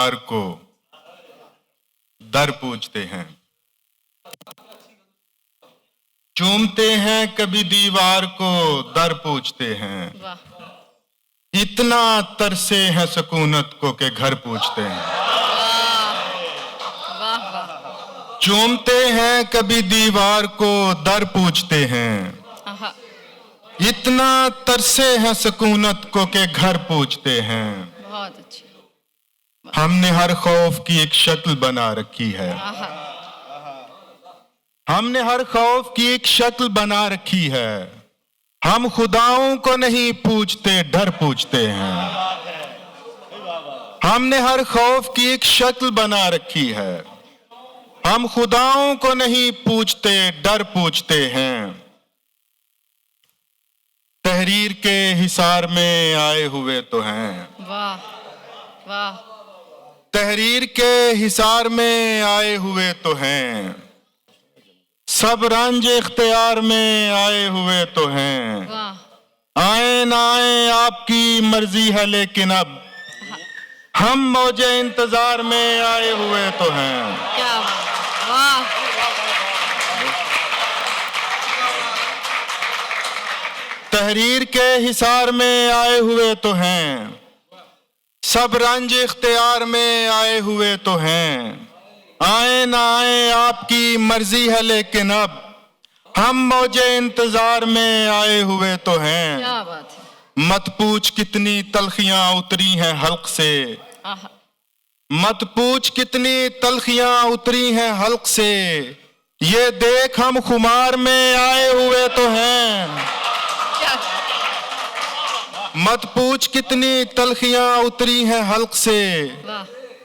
दीवार को दर पूछते हैं, चूमते हैं कभी दीवार को दर पूछते हैं। इतना तरसे हैं सुकूनत को के घर पूछते हैं। चूमते हैं कभी दीवार को दर पूछते हैं। इतना तरसे हैं सुकूनत को के घर पूछते हैं। बहुत अच्छी। हमने हर खौफ की एक शक्ल बना रखी है। हमने हर खौफ की एक शक्ल बना रखी है। हम खुदाओं को नहीं पूछते, डर पूछते हैं। हमने हर खौफ की एक शक्ल बना रखी है। हम खुदाओं को नहीं पूछते, डर पूछते हैं। तहरीर के हिसार में आए हुए तो हैं। वाह वाह। तहरीर के हिसार में आए हुए तो हैं। सब रंज इख्तियार में आए हुए तो हैं। आए ना आए आपकी मर्जी है, लेकिन अब हम मौजे इंतजार में आए हुए तो हैं। क्या वाह। तहरीर के हिसार में आए हुए तो हैं। सब रंज इख्तियार में आए हुए तो हैं। आए ना आए आपकी मर्जी है, लेकिन अब हम मौजे इंतजार में आए हुए तो हैं। क्या बात है। मत पूछ कितनी तलखियां उतरी हैं हल्क से। मत पूछ कितनी तलखियां उतरी हैं हल्क से। ये देख हम खुमार में आए हुए तो हैं। मत पूछ कितनी तलखियां उतरी हैं हल्क से।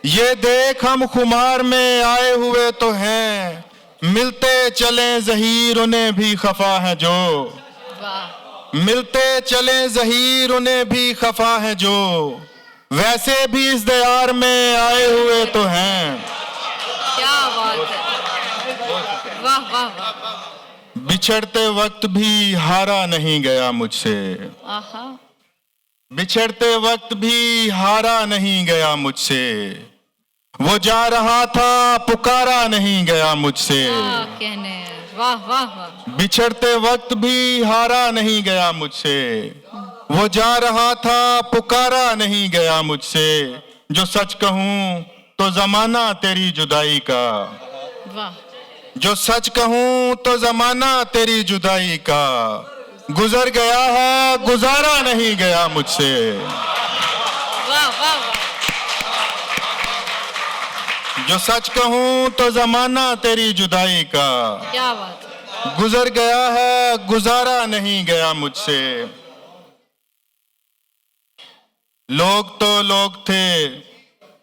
ये देख हम खुमार में आए हुए तो हैं। मिलते चले ज़हीर उन्हें भी खफा है जो। मिलते चले ज़हीर उन्हें भी खफा है जो। वैसे भी इस दयार में आए हुए तो हैं। क्या बात है। वाह वाह वाह। बिछड़ते वक्त भी हारा नहीं गया मुझसे। बिछड़ते वक्त भी हारा नहीं गया मुझसे। वो जा रहा था पुकारा नहीं गया मुझसे। कहने वाह वाह वाह। बिछड़ते वक्त भी हारा नहीं गया मुझसे। वो जा रहा था पुकारा नहीं गया मुझसे। जो सच कहूं तो जमाना तेरी जुदाई का। वाह। जो सच कहूं तो जमाना तेरी जुदाई का। गुजर गया है गुजारा नहीं गया मुझसे। वाह वाह वाह। जो सच कहूं तो जमाना तेरी जुदाई का। क्या बात है। गुजर गया है गुजारा नहीं गया मुझसे। लोग तो लोग थे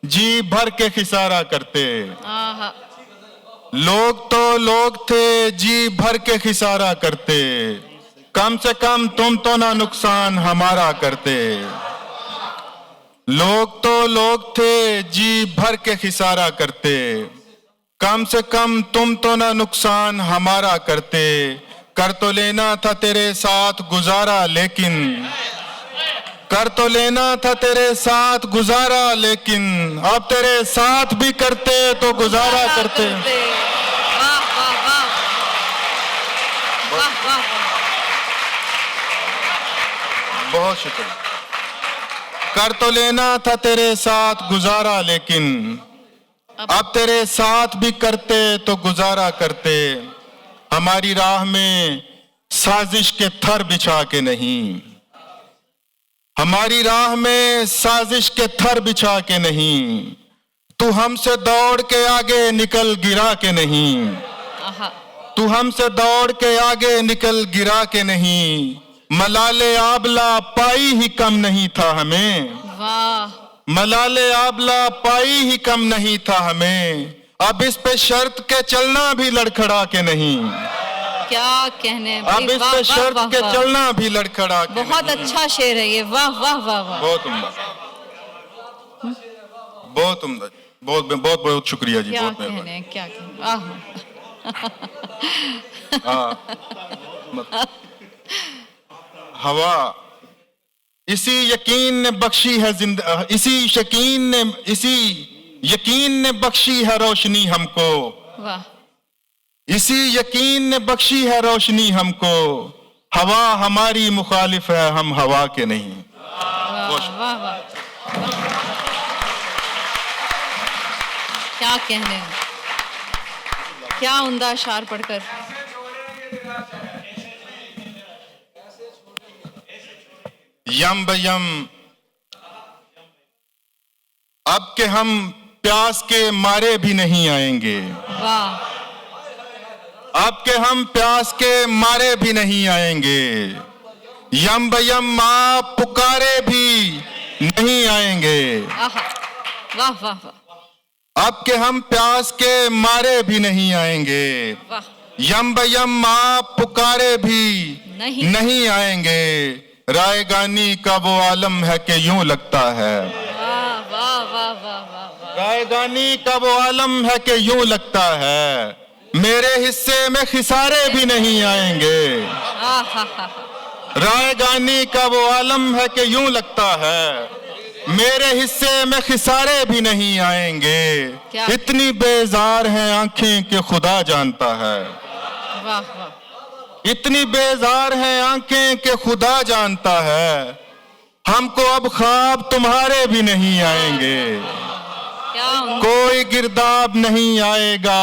जी भर के खिसारा करते। लोग तो लोग थे जी भर के खिसारा करते। कम से कम तुम तो ना नुकसान हमारा करते। लोग तो लोग थे जी भर के खिसारा करते। कम से कम तुम तो ना नुकसान हमारा करते। कर तो लेना था तेरे साथ गुजारा, लेकिन कर तो लेना था तेरे साथ गुजारा, लेकिन अब तेरे साथ भी करते तो गुजारा करते। वाह वाह वाह। वाह वाह। बहुत शुक्रिया। कर तो लेना था तेरे साथ गुजारा, लेकिन अब तेरे साथ भी करते तो गुजारा करते। हमारी राह में साजिश के थर बिछा के नहीं। हमारी राह में साजिश के थर बिछा के नहीं। तू हमसे दौड़ के आगे निकल गिरा के नहीं। तू हमसे दौड़ के आगे निकल गिरा के नहीं। मलाले आबला पाई ही कम नहीं था हमें। वाह। मलाले आबला पाई ही कम नहीं था हमें। अब इस पे शर्त के चलना भी लड़खड़ा के नहीं। क्या कहने। अब इस पे शर्त के चलना भी लड़खड़ा के बहुत अच्छा शेर है ये। वाह वाह वाह वाह। बहुत उम्दा। बहुत उम्दा। बहुत बहुत बहुत शुक्रिया जी। बहुत मेहरबानी। क्या कहने। हवा इसी यकीन ने बख्शी है इसी यकीन ने बख्शी है रोशनी हमको, वाह इसी यकीन ने बख्शी है रोशनी हमको। हवा हमारी मुखालिफ है, हम हवा के नहीं। वाह वाह वाह, क्या कहने हैं, क्या उम्दा अशार पढ़कर। यम बयम अब के हम प्यास के मारे भी नहीं आएंगे, वाह अब के हम प्यास के मारे भी नहीं आएंगे। यम बयम आप पुकारे भी नहीं आएंगे, आहा, वाह वाह वाह, अब के हम प्यास के मारे भी नहीं आएंगे। वाह यम बयम आप पुकारे भी नहीं। नहीं आएंगे। रायगानी का वो आलम है कि यूं लगता है, वाह वाह वाह वाह वाह वाह, रायगानी का वो आलम है कि यूं लगता है। मेरे हिस्से में खिसारे भी नहीं आएंगे। आहा हा हा, रायगानी का वो आलम है कि यूं लगता है, मेरे हिस्से में खिसारे भी नहीं आएंगे। क्या? इतनी बेजार हैं आंखें कि खुदा जानता है, वाह वाह, इतनी बेजार हैं आंखें कि खुदा जानता है। हमको अब ख्वाब तुम्हारे भी नहीं आएंगे, क्या उम्दा, कोई गिरदाब नहीं आएगा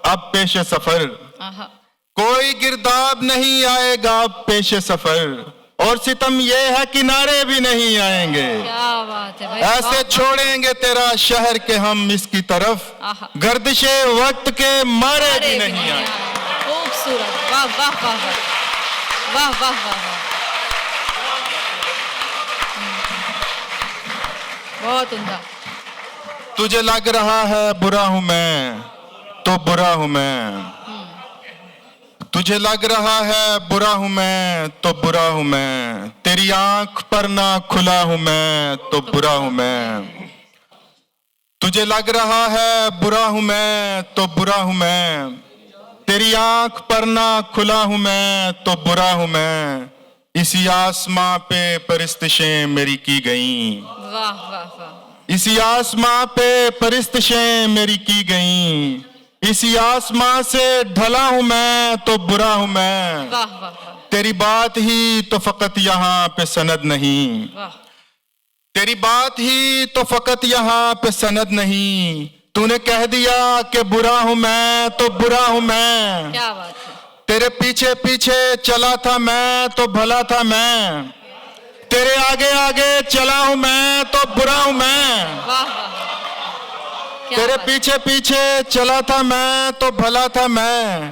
अब पेश सफर, आहा, कोई गिरदाब नहीं आएगा अब पेश सफर। और सितम ये है किनारे भी नहीं आएंगे, क्या बात है भाई, ऐसे वाह, छोड़ेंगे तेरा शहर के हम इसकी तरफ। आहा, गर्दिशे वक्त के मारे अरे भी भी नहीं आएंगे। खूबसूरत, वाह वाह वाह वाह वाह वाह वाह वाह, बहुत उम्दा। तुझे लग रहा है बुरा हूं मैं तो बुरा हूं मैं, तुझे लग रहा है बुरा हूं मैं तो बुरा हूं मैं। तेरी आंख पर ना खुला हूं मैं तो बुरा हूं मैं। तुझे लग रहा है बुरा हूं मैं तो बुरा हूं मैं। तेरी आंख पर ना खुला हूं मैं तो बुरा हूं मैं। इसी आसमां पे परिस्तिशें मेरी की गईं, वाह वाह वाह, इसी आसमां पे परिस्तिशें मेरी की गईं। इसी आसमां से ढला हूं मैं तो बुरा हूं मैं। वाह वाह वाह, तेरी बात ही तो फकत यहाँ पे सनद नहीं, वाह, तेरी बात ही तो फकत यहाँ पे सनद नहीं। तूने कह दिया कि बुरा हूं मैं तो बुरा हूं मैं। क्या बात है, तेरे पीछे पीछे चला था मैं तो भला था मैं। तेरे आगे आगे चला हूं मैं तो बुरा हूं मैं। वाह वाह, क्या तेरे बात, पीछे पीछे चला था मैं तो भला था मैं।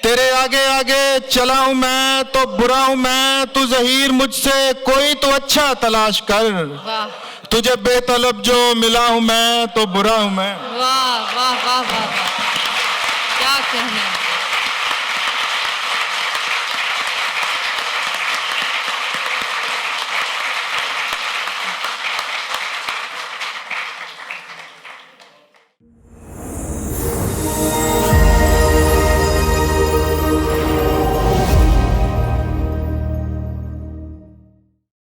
तेरे आगे आगे चला हूं मैं तो बुरा हूं मैं। तू ज़हीर मुझसे कोई तो अच्छा तलाश कर, वाह तुझे बेतलब जो मिला हूं मैं तो बुरा हूं मैं। वाह वाह वाह वाह, क्या कहने हैं।